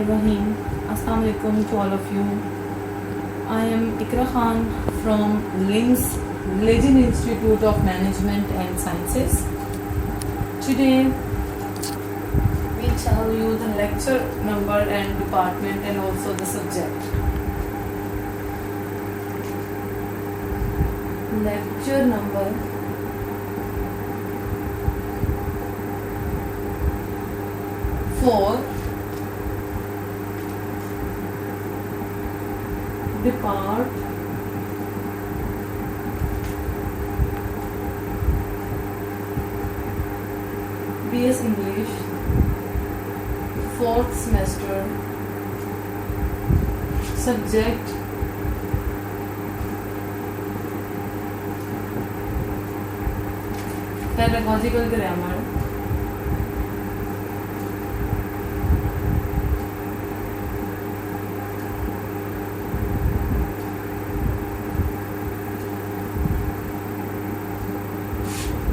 Bismillahirrahmanirrahim. Assalamu alaikum to all of you. I am Ikra Khan from LIMS, Legend Institute of Management and Sciences. Today we tell you the lecture number and department and also the subject. Lecture number 4, depart BS English 4th semester, subject pedagogical grammar.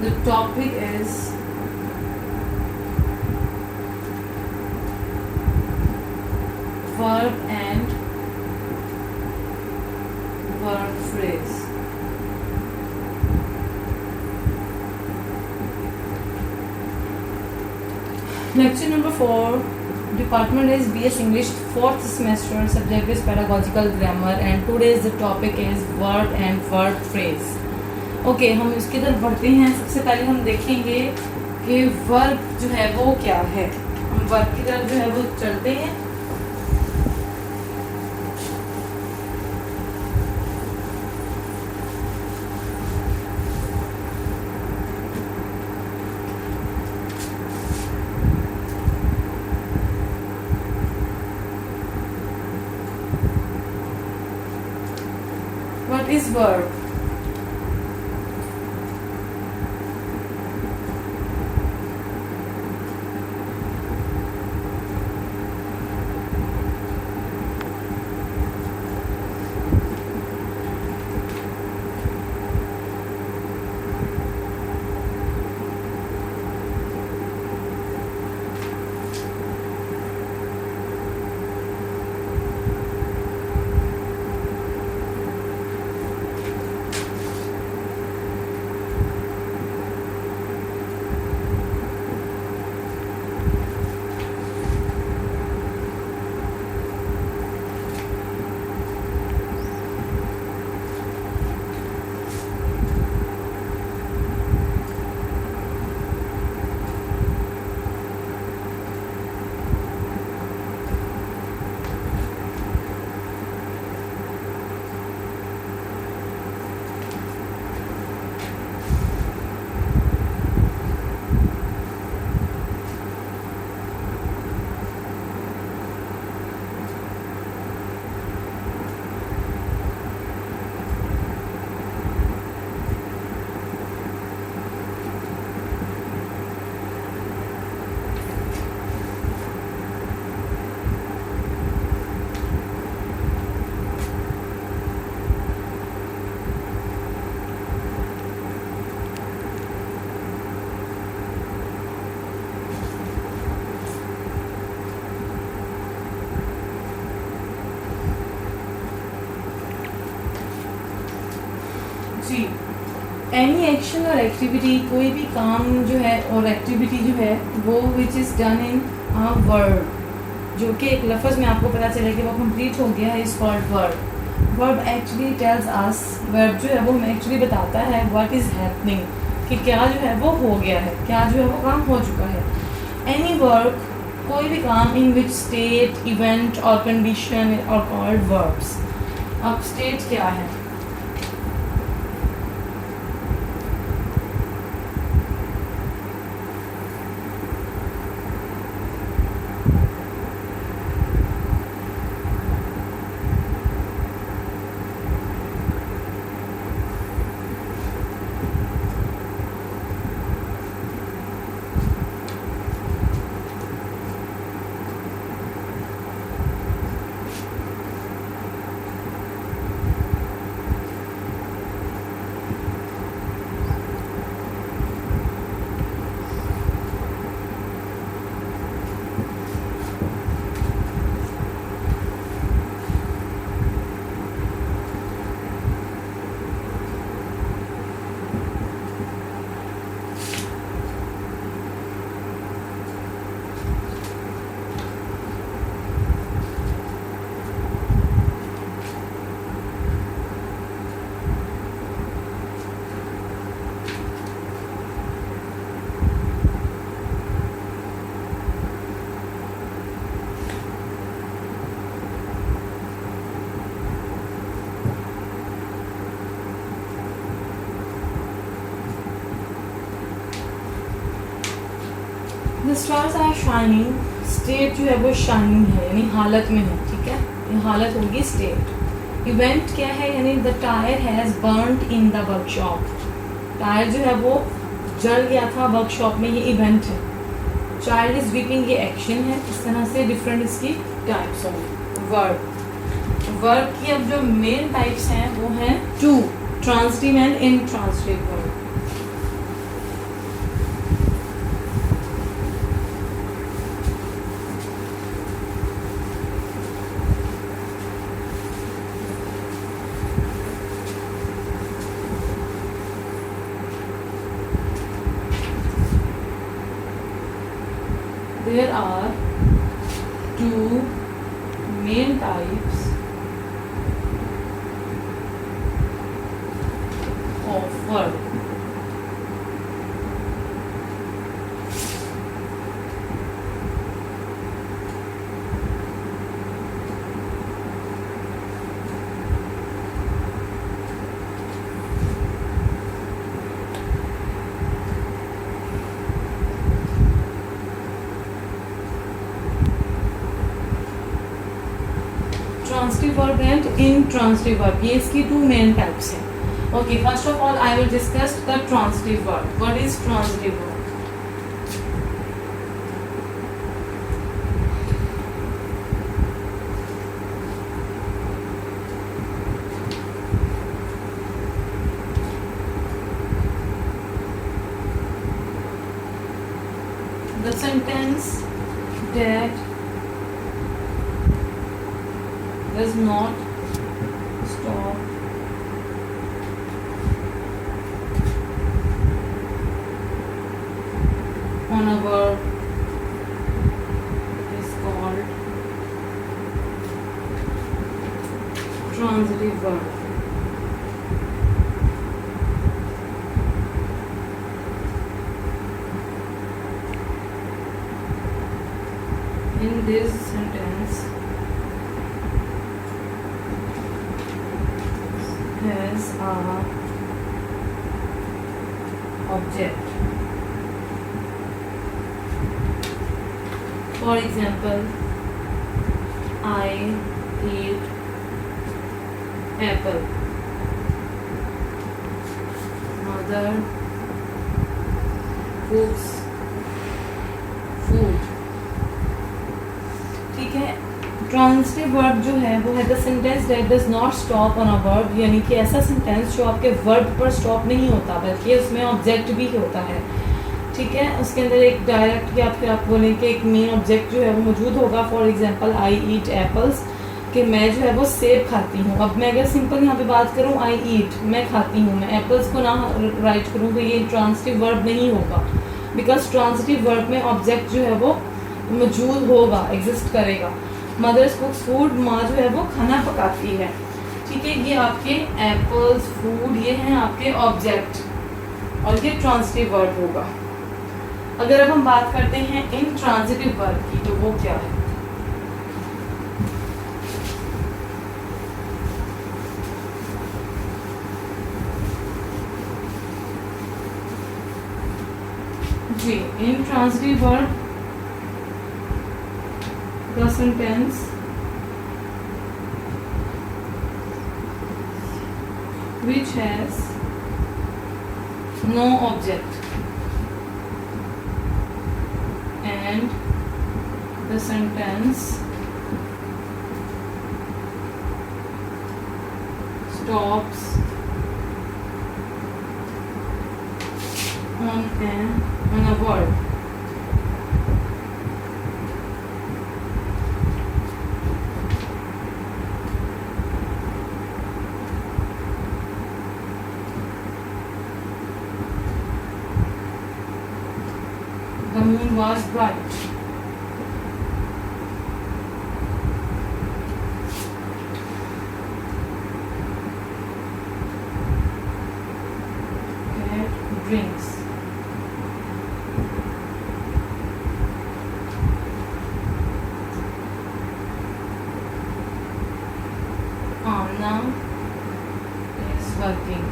The topic is verb and verb phrase. Lecture number 4, department is BS English 4th semester, subject is pedagogical grammar and today's the topic is verb and verb phrase. Okay हम इसकी तरफ बढ़ते हैं। सबसे पहले हम देखेंगे कि वर्ब जो है वो क्या है। हम वर्ब की तरफ जो है वो चलते हैं। What is verb? जी, एनी एक्शन और एक्टिविटी, कोई भी काम जो है और एक्टिविटी जो है वो which is done in a verb, जो कि एक लफ्ज़ में आपको पता चले कि वो कंप्लीट हो गया है, is called verb. Verb actually tells us, verb जो है वो हमें एक्चुअली बताता है व्हाट इज़ हैपनिंग, कि क्या जो है वो हो गया है, क्या जो है वो काम हो चुका है। एनी वर्क, कोई भी काम इन विच स्टेट, इवेंट और कंडीशन और कॉल्ड वर्ब्स। अब स्टेट क्या है? The stars are shining, state जो है वो शाइनिंग है यानी हालत में है, ठीक है, ये हालत होगी स्टेट। इवेंट क्या है, यानी the tyre has burned in the workshop, tyre जो है वो जल गया था वर्कशॉप में, ये इवेंट है। चाइल्ड इज वीपिंग, ये एक्शन है। इस तरह से डिफरेंट इसकी टाइप्स होंगे। वर्ब, वर्ब की अब जो मेन टाइप्स हैं वो हैं two, transitive and intransitive verb. There are two main types of verb. Transitive verb and intransitive verb, ये इसकी टू मेन टाइप्स हैं। Okay, first of all I will discuss the transitive verb. What is transitive verb? The sentence that does not stop on a verb is called transitive verb. In this sentence has a object. For example, I eat apple. Mother cooks food. ठीक है। Transitive verb जो है वो है the sentence that does not stop on a verb, यानी कि ऐसा sentence जो आपके वर्ब पर स्टॉप नहीं होता बल्कि उसमें ऑब्जेक्ट भी होता है, ठीक है। उसके अंदर एक डायरेक्ट या फिर आप बोलें कि एक मेन ऑब्जेक्ट जो है वो मौजूद होगा। For example I eat apples, कि मैं जो है वो सेब खाती हूँ। अब मैं अगर सिंपल यहाँ पे बात करूँ आई ईट, मैं खाती हूँ, मैं एप्पल्स को ना राइट करूँ तो ये ट्रांसिटिव वर्ब नहीं होगा, बिकॉज ट्रांसिटिव वर्ब में ऑब्जेक्ट जो है वो मौजूद होगा, एग्जिस्ट करेगा। मदर्स कुक्स फूड, माँ जो है वो खाना पकाती है, ठीक है। ये आपके एप्पल्स फूड ये हैं आपके ऑब्जेक्ट और ये ट्रांसिटिव वर्ब होगा। अगर अब हम बात करते हैं इंट्रांसिटिव वर्ब की तो वो क्या है? जी, intransitive verb the sentence which has no object and the sentence stops on a word. The moon was bright. Cat drinks. Anna is working.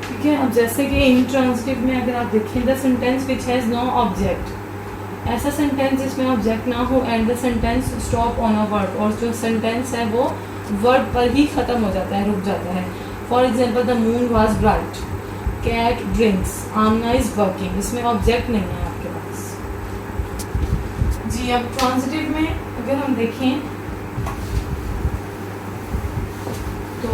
ठीक है, अब जैसे कि इंट्रांसिटिव में अगर आप देखें the sentence which has no object, ऐसा सेंटेंस जिसमें ऑब्जेक्ट ना हो and the sentence stop on a word, और जो सेंटेंस है वो वर्ड पर ही ख़त्म हो जाता है, रुक जाता है. For example the moon was bright, cat drinks, Amna is working. इसमें ऑब्जेक्ट नहीं है आपके पास जी. अब ट्रांजिटिव में अगर हम देखें तो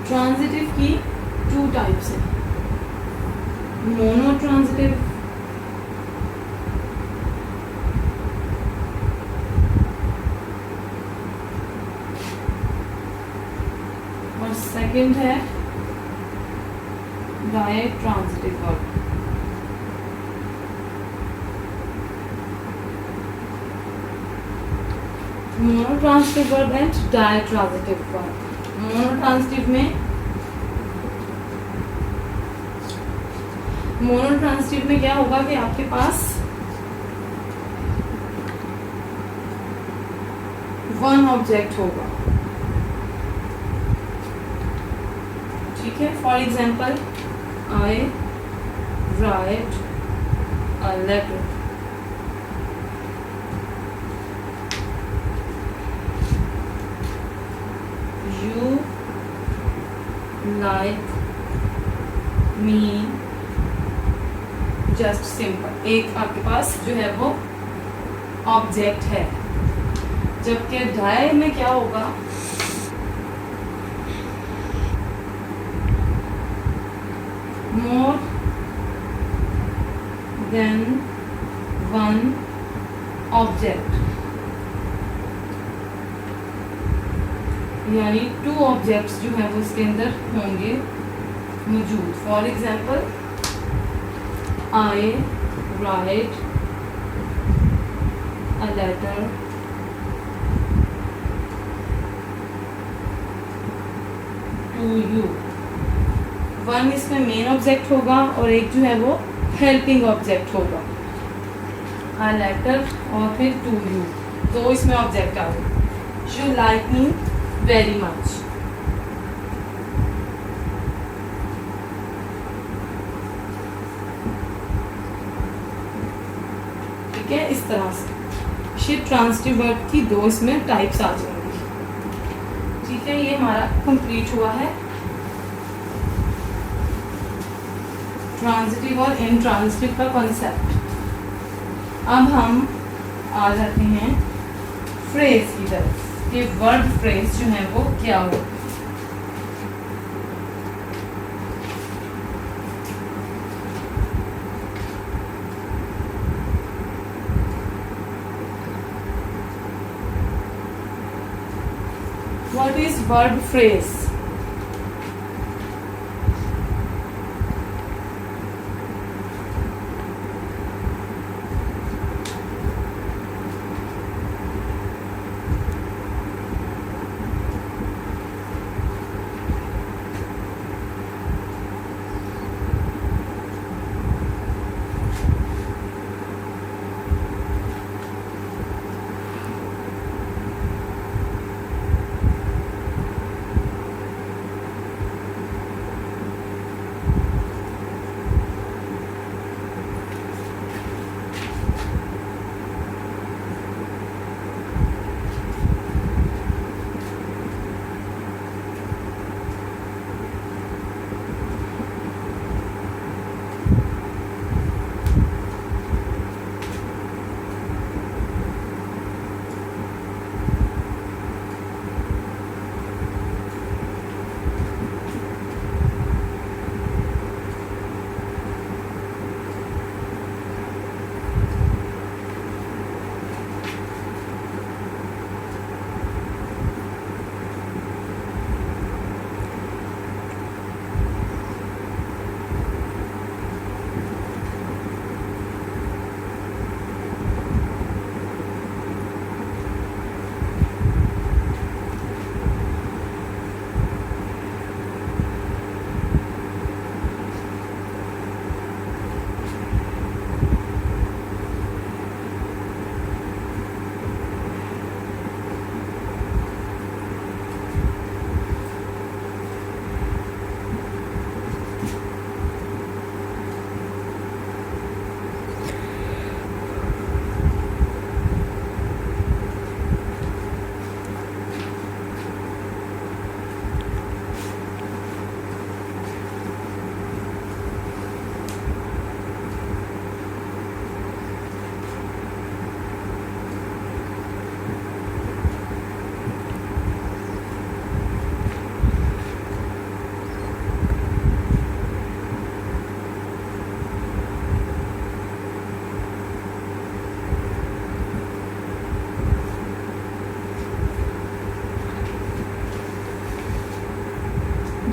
ट्रांजिटिव की 2 टाइप्स हैं. मोनो ट्रांजिटिव और सेकंड है direct transitive verb. Mono transitive verb and direct transitive verb. Mono transitive में क्या होगा कि आपके पास वन ऑब्जेक्ट होगा. ठीक है. For example I write a letter. You like me. Just simple. एक आपके पास जो है वो ऑब्जेक्ट है. जबकि डाय में क्या होगा, मोर देन वन ऑब्जेक्ट, यानी 2 ऑब्जेक्ट्स जो है वो इसके अंदर होंगे मौजूद. For example I write a letter to you. One इसमें मेन ऑब्जेक्ट होगा और एक जो है वो हेल्पिंग ऑब्जेक्ट होगा. A letter और फिर to you, 2 इसमें ऑब्जेक्ट आ गए. You like me very much. इस तरह से ट्रांजिटिव वर्ब की 2 इसमें टाइप्स आ जाएंगी. ठीक है. ये हमारा कंप्लीट हुआ है ट्रांजिटिव और इंट्रांजिटिव का कॉन्सेप्ट. अब हम आ जाते हैं फ्रेज की तरफ कि वर्ड फ्रेज जो है वो क्या होगा. What is verb phrase?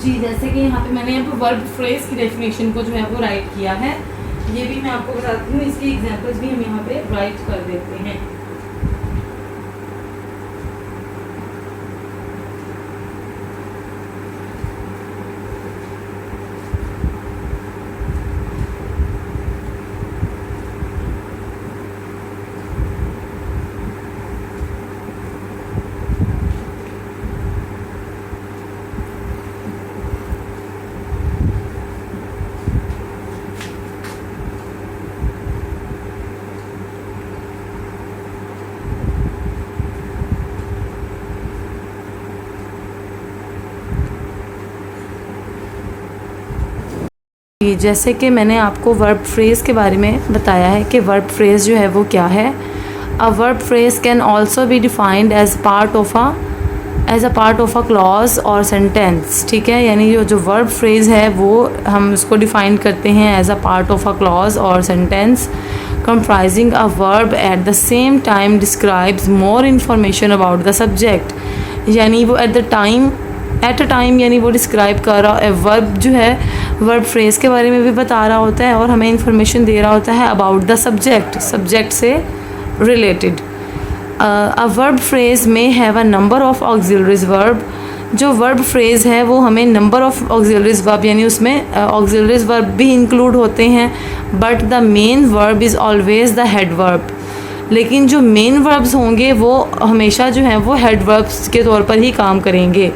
जी, जैसे कि यहाँ पे मैंने यहाँ पे वर्ब फ्रेज की डेफिनेशन को जो है वो राइट किया है, ये भी मैं आपको बताती हूँ, इसकी एग्जांपल्स भी हम यहाँ पे राइट कर देते हैं। जैसे कि मैंने आपको वर्ब फ्रेज़ के बारे में बताया है कि वर्ब फ्रेज़ जो है वो क्या है। A verb phrase can also be defined as part of a clause और सेंटेंस, ठीक है। यानी जो वर्ब फ्रेज़ है वो हम उसको डिफ़ाइन करते हैं as a part of a clause और sentence comprising a verb at the same time describes more information about the subject। यानी वो एट अ टाइम यानी वो डिस्क्राइब कर रहा है, वर्ब जो है वर्ब फ्रेज़ के बारे में भी बता रहा होता है और हमें इंफॉर्मेशन दे रहा होता है अबाउट द सब्जेक्ट से रिलेटेड। अ वर्ब फ्रेज़ में have a number of auxiliaries verb. जो वर्ब फ्रेज़ है वो हमें नंबर ऑफ ऑक्सिलरीज वर्ब यानी उसमें ऑक्सिलरीज वर्ब भी इंक्लूड होते हैं, but the main verb is always the head verb. लेकिन जो मेन वर्ब्स होंगे वो हमेशा जो है वो हेड वर्ब्स के तौर पर ही काम करेंगे।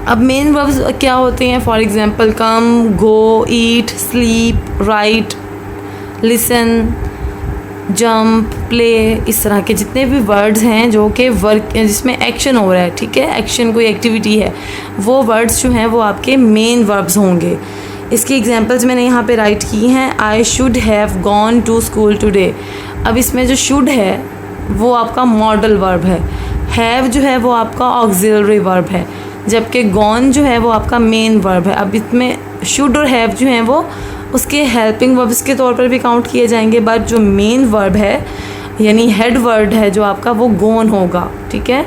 अब मेन वर्ब्स क्या होते हैं? For example come, go, eat, sleep, right, listen, jump, play, इस तरह के जितने भी वर्ड्स हैं जो कि वर्क जिसमें एक्शन हो रहा है, ठीक है, एक्शन कोई एक्टिविटी है, वो वर्ड्स जो हैं वो आपके मेन वर्ब्स होंगे। इसकी एग्जांपल्स मैंने यहाँ पे राइट की हैं। I should have gone to school today. अब इसमें जो शुड है वो आपका मॉडल वर्ब है, हैव जो है वो आपका ऑक्सिलरी वर्ब है, जबकि गॉन जो है वो आपका मेन वर्ब है। अब इसमें शुड और हैव जो हैं वो उसके हेल्पिंग वर्ब्स के तौर पर भी काउंट किए जाएंगे, बट जो मेन वर्ब है यानी हेड वर्ड है जो आपका वो गोन होगा, ठीक है,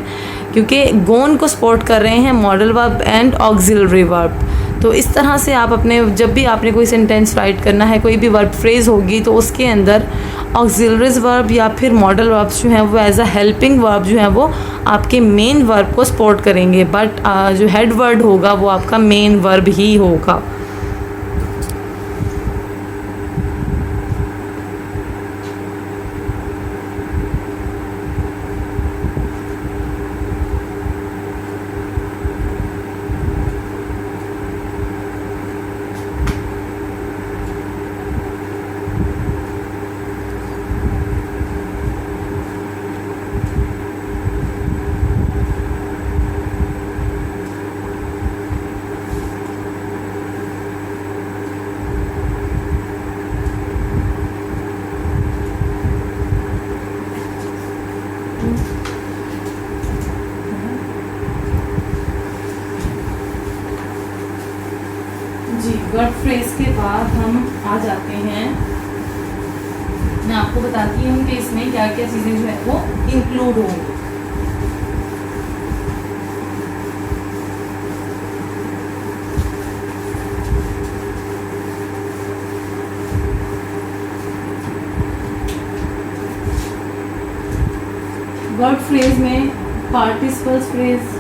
क्योंकि गोन को सपोर्ट कर रहे हैं modal verb and auxiliary verb. तो इस तरह से आप अपने जब भी आपने कोई सेंटेंस राइट करना है, कोई भी वर्ब फ्रेज़ होगी तो उसके अंदर ऑक्सिलरीज वर्ब या फिर मॉडल वर्ब्स जो हैं वो एज अ हेल्पिंग वर्ब जो है वो आपके मेन वर्ब को सपोर्ट करेंगे, बट जो हेड वर्ड होगा वो आपका मेन वर्ब ही होगा। जी, वर्ब फ्रेज के बाद हम आ जाते हैं, मैं आपको बताती हूँ कि इसमें क्या क्या चीज़ें जो है वो इंक्लूड होंगी। वर्ब फ्रेज में participles phrase,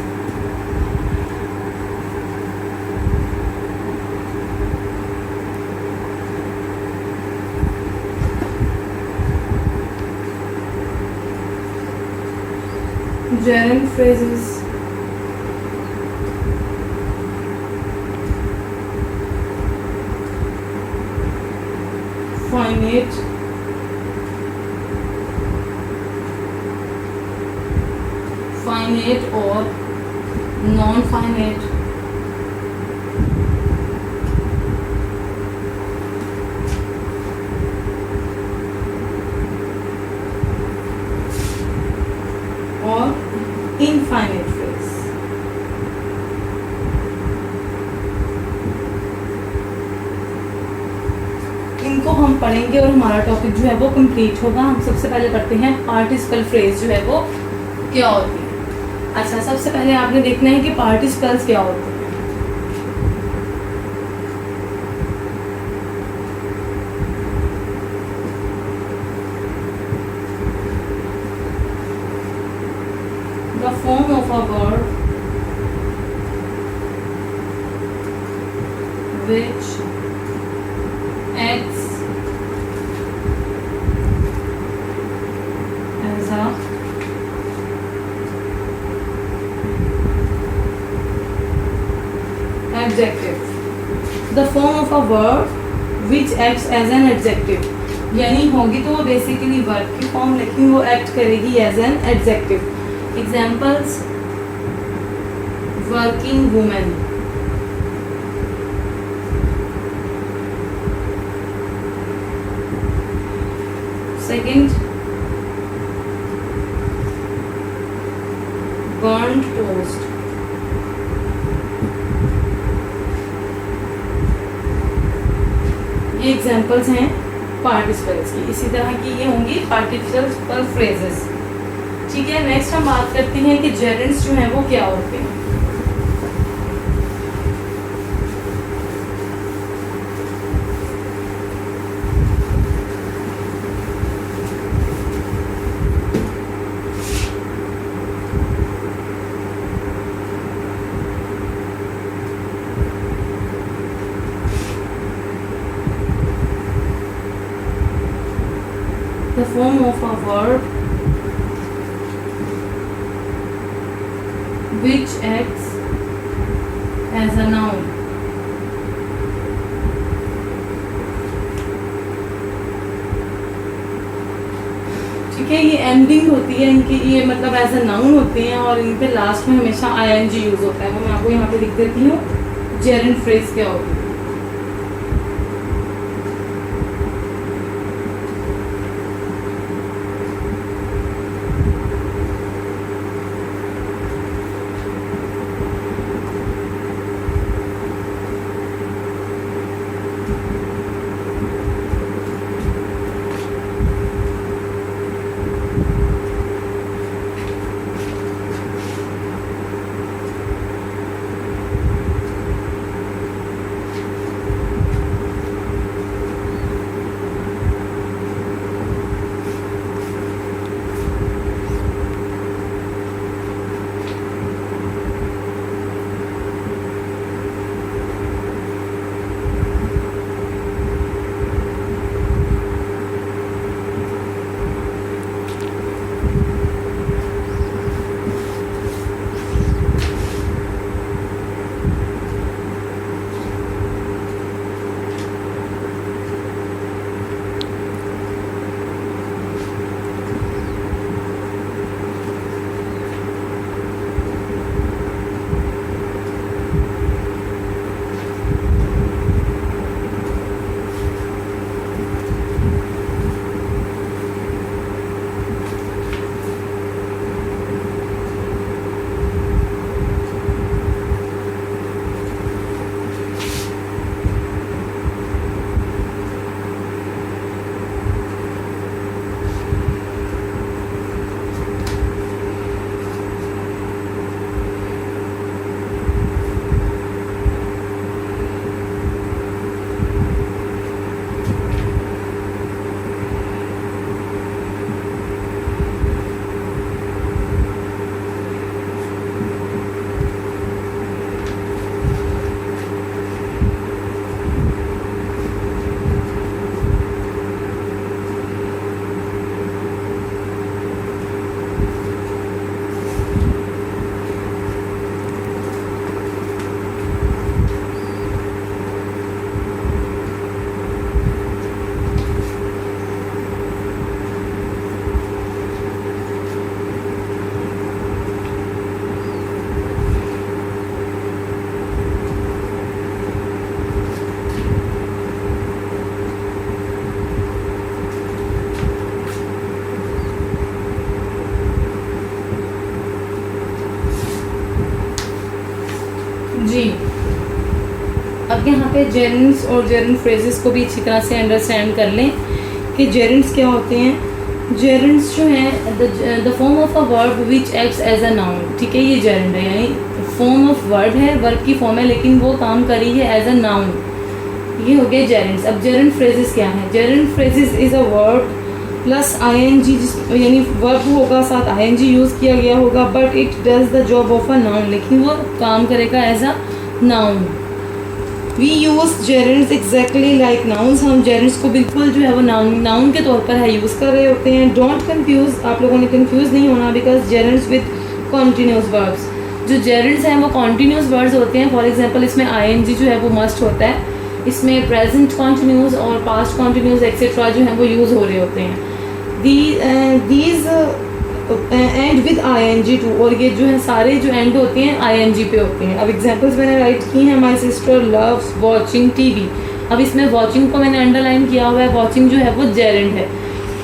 gerund phrases, finite, और नॉन फाइनाइट, और इनफाइनाइट फ्रेज। इनको हम पढ़ेंगे और हमारा टॉपिक जो है वो कंप्लीट होगा। हम सबसे पहले पढ़ते हैं पार्टिसिपल फ्रेज जो है वो क्या होती है। अच्छा, सबसे पहले आपने देखना है कि पार्टिसिपल्स क्या होते हैं। The form of a verb which acts as a adjective. The form of a verb which acts as an adjective. यानी होगी तो वो बेसिकली वर्ब की फॉर्म, लेकिन वो एक्ट करेगी as an adjective. Examples: working women, second burned toast, ये examples हैं पार्टिसिपल्स की. इसी तरह की ये होंगी पार्टिसिपल फ्रेजेस. ठीक है, नेक्स्ट हम बात करते हैं कि जेरेंड्स जो हैं वो क्या होते हैं. The form of a verb which acts as a noun. ठीक है, ये एंडिंग होती है इनकी, ये मतलब एज अ नाउन होते हैं और इन पे लास्ट में हमेशा ing यूज होता है. वो मैं आपको यहाँ पे लिख देती हूँ जेरेंड फ्रेज क्या होती है. जी, अब यहाँ पे जेरेंड्स और जेरेंड फ्रेजेस को भी अच्छी तरह से अंडरस्टैंड कर लें कि जेरेंड्स क्या होते हैं. जेरेंड्स जो हैं the form of a verb which acts as a noun. ठीक है, ये जेरेंड है, यानी फॉर्म ऑफ वर्ब है, वर्ब की फॉर्म है, लेकिन वो काम कर रही है एज अ नाउन. ये हो गए जेरेंड्स. अब जेरेंड फ्रेजेस क्या है? Gerund phrases is a word plus ING, यानी वर्ब होगा साथ आईएनजी यूज़ किया गया होगा, but it does the job of a noun, लेकिन वो काम करेगा as a noun. We use gerunds exactly like nouns, हम जेरेंड्स को बिल्कुल जो है वो नाउन के तौर पर है यूज़ कर रहे होते हैं। डोंट कंफ्यूज, आप लोगों ने कंफ्यूज नहीं होना, बिकॉज जेरेंड्स विद कॉन्टीन्यूस वर्ब्स, जो जेरेंड्स हैं वो कॉन्टीन्यूस वर्ड्स होते हैं। फॉर एग्जांपल इसमें आईएनजी जो है वो मस्ट होता है, इसमें प्रेजेंट कॉन्टीन्यूस और पास्ट कॉन्टीन्यूस एक्सेट्रा जो है वो यूज़ हो रहे होते हैं। These end with ING too, और ये जो है सारे जो एंड होते हैं आईएनजी पे होते हैं। अब एग्जांपल्स मैंने राइट की हैं, my sister loves watching TV. अब इसमें वॉचिंग को मैंने अंडरलाइन किया हुआ है, वॉचिंग जो है वो जेरेंड है।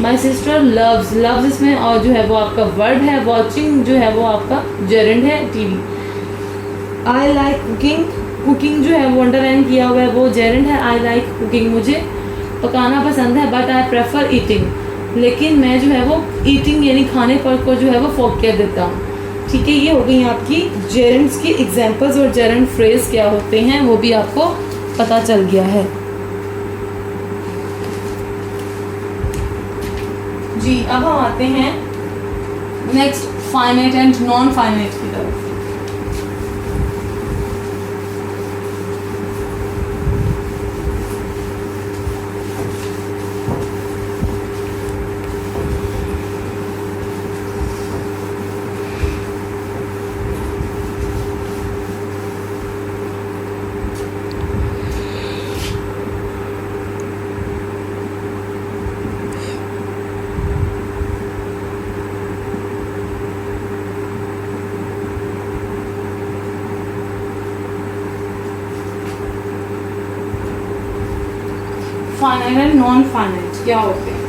माय सिस्टर लव्स, लव्स इसमें और जो है वो आपका वर्ड है, वॉचिंग जो है वो आपका जेरेंड है TV. I like cooking, cooking जो है वो अंडरलाइन किया हुआ है, वो जेरेंड है। आई लाइक कुकिंग, मुझे पकाना पसंद है, बट आई प्रेफर ईटिंग, लेकिन मैं जो है वो ईटिंग यानी खाने पर को जो है वो फोकस देता हूँ। ठीक है, ये हो गई आपकी जेरेंड्स की एग्जांपल्स, और जेरेंड फ्रेज क्या होते हैं वो भी आपको पता चल गया है। जी, अब हम आते हैं next finite and non finite की तरफ। फाइनाइट एंड नॉन फाइनाइट क्या होते हैं?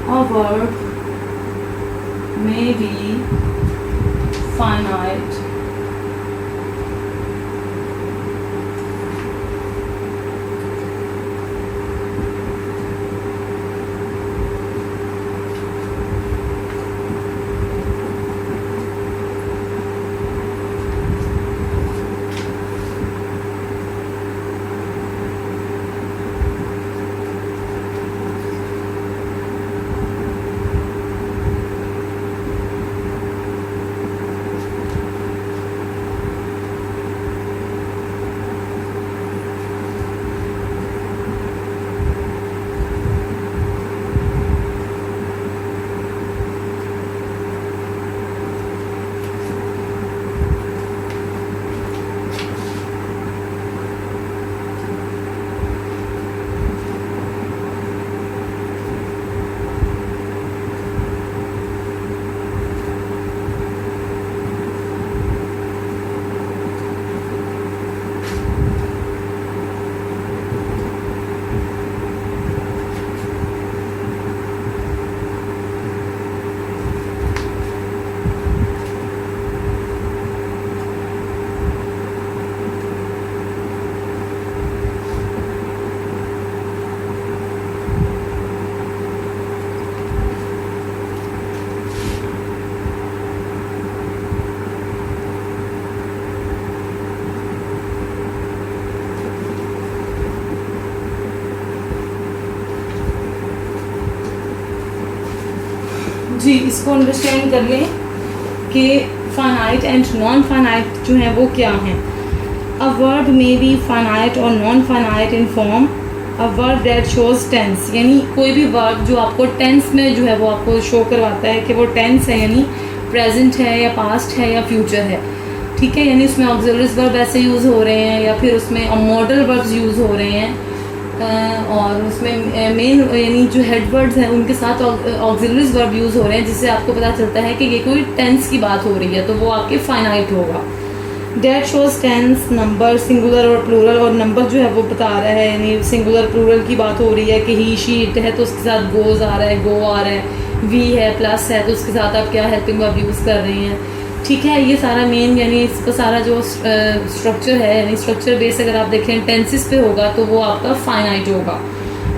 A verb may be finite जी, इसको अंडरस्टैंड कर लें कि फाइनाइट एंड नॉन फाइनाइट जो है वो क्या हैं। A verb may be finite और non finite in form a verb that shows tense, यानी कोई भी वर्ब जो आपको टेंस में जो है वो आपको शो करवाता है कि वो टेंस है, यानी प्रेजेंट है या पास्ट है या फ्यूचर है। ठीक है, यानी उसमें ऑक्सिलरीज वर्ब ऐसे यूज़ हो रहे हैं या फिर उसमें मॉडल वर्ब्स यूज़ हो रहे हैं, और उसमें मेन यानी जो हेड वर्ड्स हैं उनके साथ ऑक्सिलरीज वर्ब यूज़ हो रहे हैं, जिससे आपको पता चलता है कि ये कोई टेंस की बात हो रही है, तो वो आपके फाइनाइट होगा। That shows tense, number singular और प्लूरल, और नंबर जो है वो बता रहा है, यानी सिंगुलर प्लूरल की बात हो रही है कि ही शी इट है तो उसके साथ गोज आ रहा है, गो आ रहा है, वी है प्लस है तो उसके साथ आप क्या हेल्पिंग वर्ब यूज़ कर रही हैं। ठीक है, ये सारा मेन यानी इसका सारा जो स्ट्रक्चर है, यानी स्ट्रक्चर बेस अगर आप देखें टेंसेस पे होगा तो वो आपका फाइनाइट होगा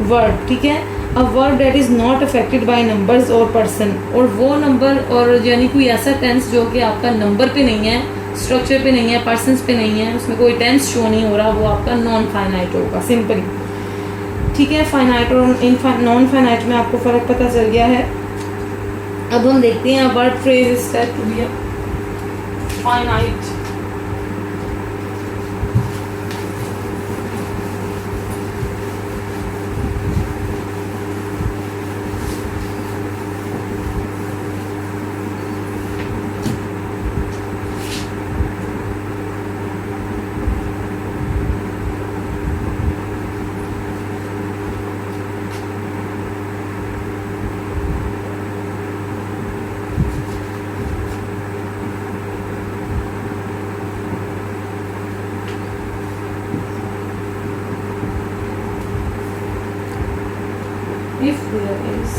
वर्ड। ठीक है, a word that is not affected by numbers और पर्सन, और वो नंबर और यानी कोई ऐसा टेंस जो कि आपका नंबर पे नहीं है स्ट्रक्चर पे नहीं है, पर्सन्स पे नहीं है, उसमें कोई टेंस शो नहीं हो रहा, वो आपका नॉन फाइनाइट होगा सिंपली। ठीक है, फाइनाइट और नॉन फाइनाइट में आपको फ़र्क पता चल गया है। अब हम देखते हैं verb phrase start to be finite. If there is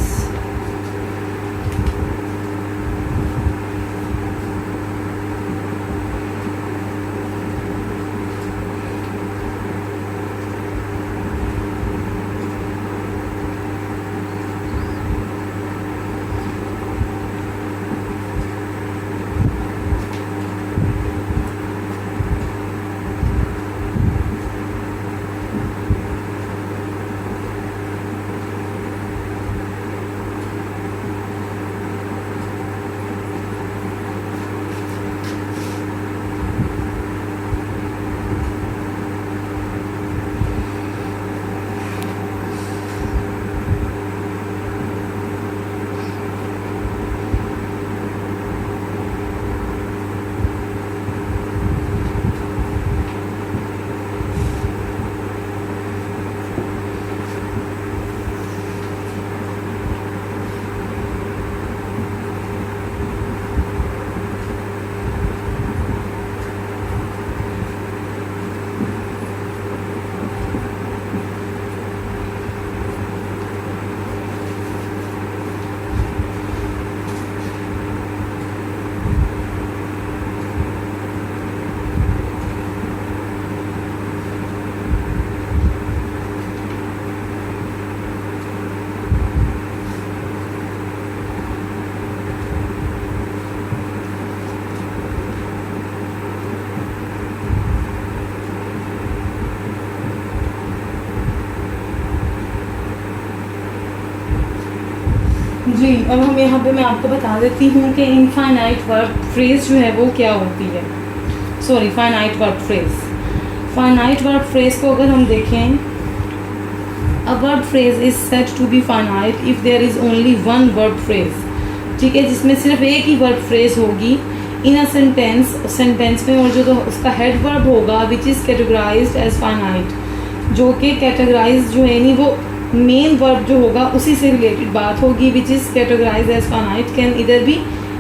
जी, अब हम यहाँ पे मैं आपको बता देती हूँ कि इनफाइनाइट वर्ब फ्रेज जो है वो क्या होती है। Sorry, finite verb phrase. Finite verb phrase को अगर हम देखें, a verb phrase is said to be finite if there is only one verb phrase. ठीक है, जिसमें सिर्फ एक ही वर्ब फ्रेज होगी इन अ सेंटेंस में, और जो उसका हेड वर्ब होगा which is categorized as finite, जो कि कैटेगराइज जो है नहीं, वो मेन वर्ब जो होगा उसी से रिलेटेड बात होगी, which is categorise as finite can इधर भी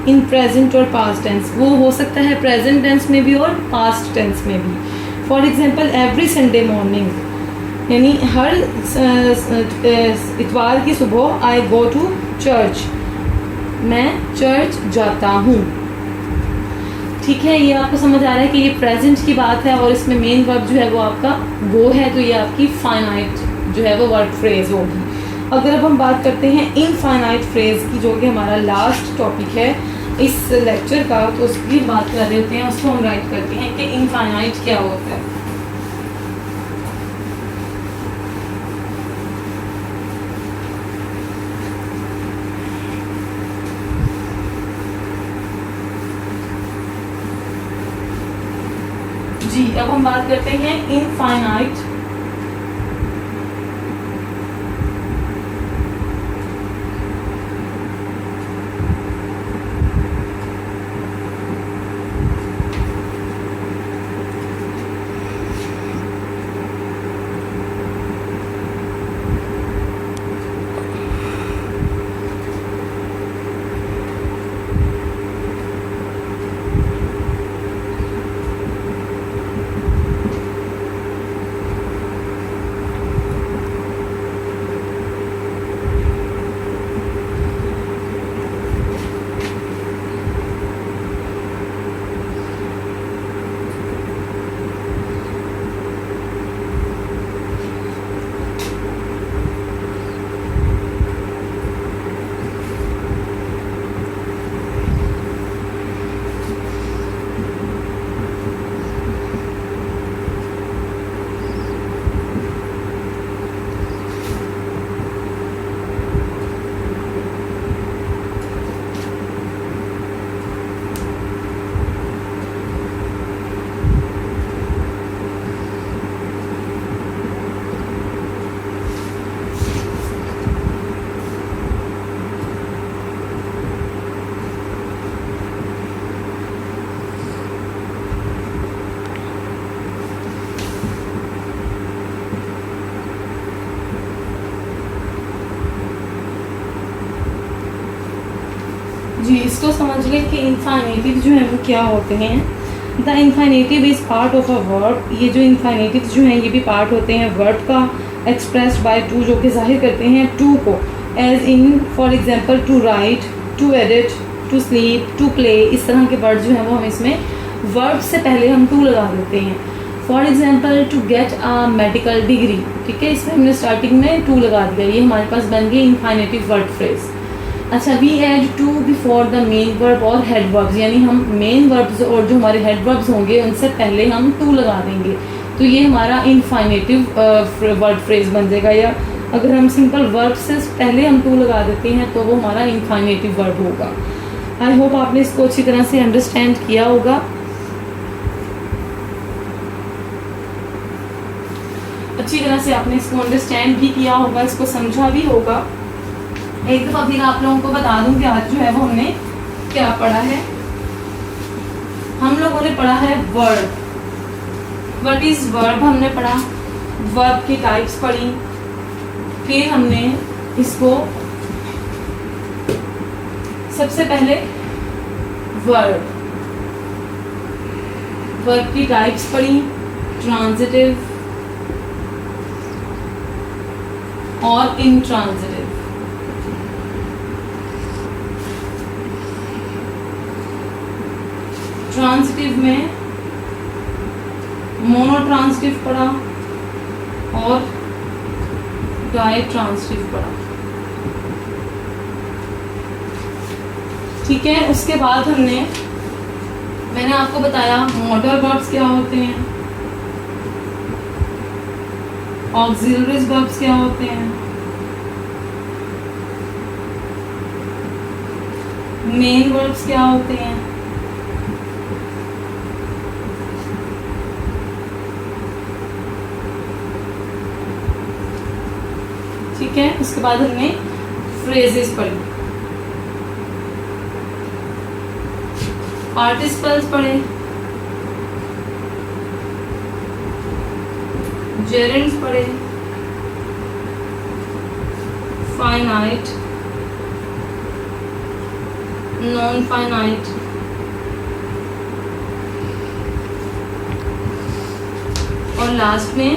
इन प्रेजेंट और पास्ट टेंस। वो हो सकता है प्रेजेंट टेंस में भी और पास्ट टेंस में भी। For example, every Sunday morning, यानी हर इतवार की सुबह आई गो टू चर्च, मैं चर्च जाता हूँ। ठीक है, ये आपको समझ आ रहा है कि ये प्रेजेंट की बात है और इसमें मेन वर्ब जो है वो आपका वो है, तो ये आपकी फाइनाइट जो है वो वर्ब फ्रेज होगी। अगर अब हम बात करते हैं इनफाइनाइट फ्रेज की, जो कि हमारा लास्ट टॉपिक है इस लेक्चर का, तो उसकी बात कर रहे होते हैं, उसको हम राइट करते हैं कि इनफाइनाइट क्या होता है। जी, अब हम बात करते हैं इनफाइनाइट इसको समझ लें कि इन्फाइनेटिव जो है वो क्या होते हैं। The infinitive is part of a verb. ये जो इन्फाइनेटिव जो हैं ये भी पार्ट होते हैं वर्ब का, एक्सप्रेस्ड बाय टू, जो कि जाहिर करते हैं टू को, as in for example to write, to edit, to sleep, to play. इस तरह के वर्ड जो हैं वो हम इसमें वर्ब से पहले हम टू लगा देते हैं। For example to get a medical degree, ठीक है, इसमें हमने स्टार्टिंग में टू लगा दिया, ये हमारे पास बन गई इन्फाइनेटिव वर्ड फ्रेज। अच्छा, we add to before the main verb और हेड वर्ब्स, यानी हम मेन वर्ब्स और जो हमारे हेड वर्ब्स होंगे उनसे पहले हम टू लगा देंगे, तो ये हमारा इन्फाइनेटिव वर्ड फ्रेज बन जाएगा। या अगर हम सिंपल वर्ब से पहले हम टू लगा देते हैं तो वो हमारा इन्फाइनेटिव वर्ब होगा। आई होप आपने इसको अच्छी तरह से अंडरस्टैंड किया होगा। अच्छी तरह से आपने इसको अंडरस्टैंड भी किया होगा, इसको समझा भी होगा। एक दफ़ा फिर आप लोगों को बता दूं कि आज जो है वो हमने क्या पढ़ा है। हम लोगों ने पढ़ा है वर्ब। व्हाट इज़ वर्ब हमने पढ़ा, वर्ब की टाइप्स पढ़ी, फिर हमने इसको सबसे पहले वर्ब की टाइप्स पढ़ी, ट्रांजिटिव और इंट्रांजिटिव। ट्रांजिटिव में मोनोट्रांजिटिव पढ़ा और डायट्रांजिटिव पढ़ा, ठीक है। उसके बाद मैंने आपको बताया मॉडल वर्ब्स क्या होते हैं, ऑक्सिलरीज वर्ब्स क्या होते हैं, मेन वर्ब्स क्या होते हैं, ठीक है। उसके बाद हमने फ्रेजेस पढ़ी, पार्टिसिपल्स पढ़े, जेरेंड्स पढ़े, फाइनाइट, नॉन फाइनाइट, और लास्ट में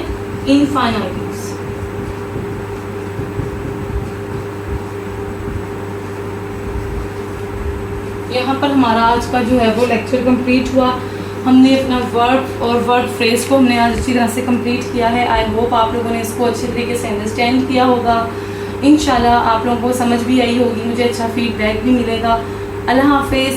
इनफाइनाइटिव्स। यहाँ पर हमारा आज का जो है वो लेक्चर कंप्लीट हुआ। हमने अपना वर्ब और वर्ब फ्रेज को हमने आज अच्छी तरह से कंप्लीट किया है। आई होप आप लोगों ने इसको अच्छे तरीके से अंडरस्टैंड किया होगा। इंशाल्लाह आप लोगों को समझ भी आई होगी, मुझे अच्छा फीडबैक भी मिलेगा। अल्लाह हाफिज़।